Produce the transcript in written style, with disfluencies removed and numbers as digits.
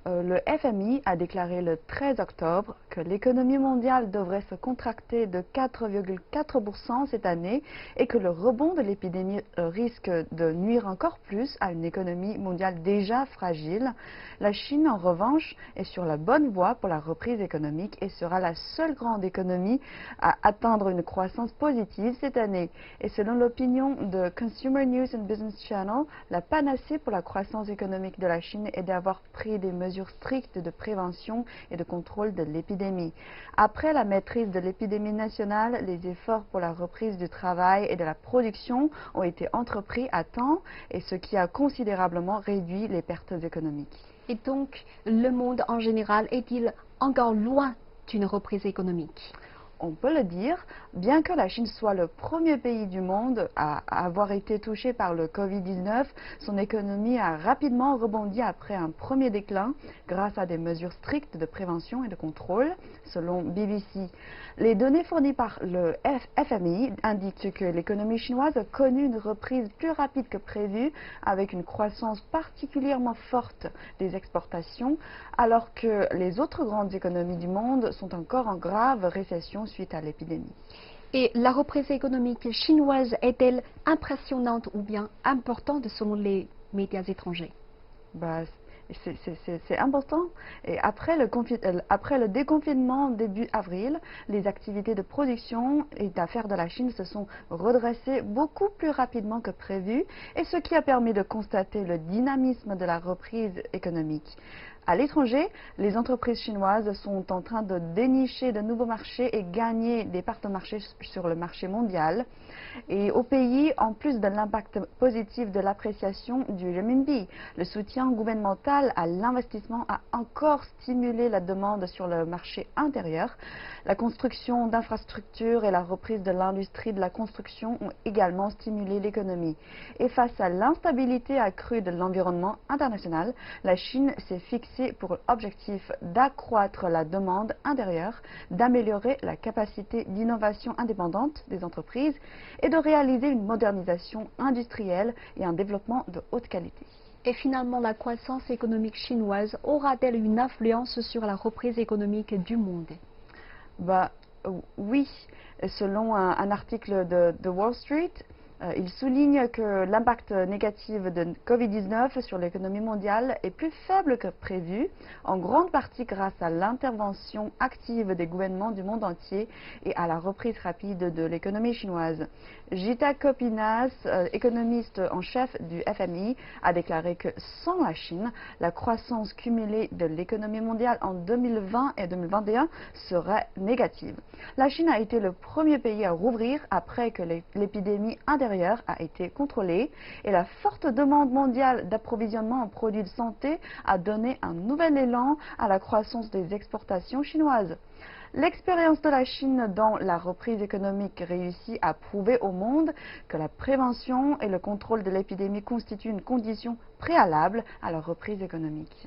Le FMI a déclaré le 13 octobre que l'économie mondiale devrait se contracter de 4,4% cette année et que le rebond de l'épidémie risque de nuire encore plus à une économie mondiale déjà fragile. La Chine, en revanche, est sur la bonne voie pour la reprise économique et sera la seule grande économie à atteindre une croissance positive cette année. Et selon l'opinion de Consumer News and Business Channel, la panacée pour la croissance économique de la Chine est d'avoir pris des mesures strictes de prévention et de contrôle de l'épidémie. Après la maîtrise de l'épidémie nationale, les efforts pour la reprise du travail et de la production ont été entrepris à temps, et ce qui a considérablement réduit les pertes économiques. Et donc, le monde en général est-il encore loin d'une reprise économique? On peut le dire, bien que la Chine soit le premier pays du monde à avoir été touché par le Covid-19, son économie a rapidement rebondi après un premier déclin grâce à des mesures strictes de prévention et de contrôle, selon BBC. Les données fournies par le FMI indiquent que l'économie chinoise a connu une reprise plus rapide que prévu, avec une croissance particulièrement forte des exportations, alors que les autres grandes économies du monde sont encore en grave récession suite à l'épidémie. Et la reprise économique chinoise est-elle impressionnante ou bien importante selon les médias étrangers? C'est important. Et après le déconfinement début avril, les activités de production et d'affaires de la Chine se sont redressées beaucoup plus rapidement que prévu, et ce qui a permis de constater le dynamisme de la reprise économique. À l'étranger, les entreprises chinoises sont en train de dénicher de nouveaux marchés et gagner des parts de marché sur le marché mondial. Et au pays, en plus de l'impact positif de l'appréciation du renminbi, le soutien gouvernemental à l'investissement a encore stimulé la demande sur le marché intérieur. La construction d'infrastructures et la reprise de l'industrie de la construction ont également stimulé l'économie. Et face à l'instabilité accrue de l'environnement international, la Chine s'est fixée pour objectif d'accroître la demande intérieure, d'améliorer la capacité d'innovation indépendante des entreprises et de réaliser une modernisation industrielle et un développement de haute qualité. Et finalement, la croissance économique chinoise aura-t-elle une influence sur la reprise économique du monde? Oui, selon un article de Wall Street, il souligne que l'impact négatif de Covid-19 sur l'économie mondiale est plus faible que prévu, en grande partie grâce à l'intervention active des gouvernements du monde entier et à la reprise rapide de l'économie chinoise. Jita Kopinas, économiste en chef du FMI, a déclaré que sans la Chine, la croissance cumulée de l'économie mondiale en 2020 et 2021 serait négative. La Chine a été le premier pays à rouvrir après que l'épidémie intérieure a été contrôlée, et la forte demande mondiale d'approvisionnement en produits de santé a donné un nouvel élan à la croissance des exportations chinoises. L'expérience de la Chine dans la reprise économique réussie a prouvé au monde que la prévention et le contrôle de l'épidémie constituent une condition préalable à la reprise économique.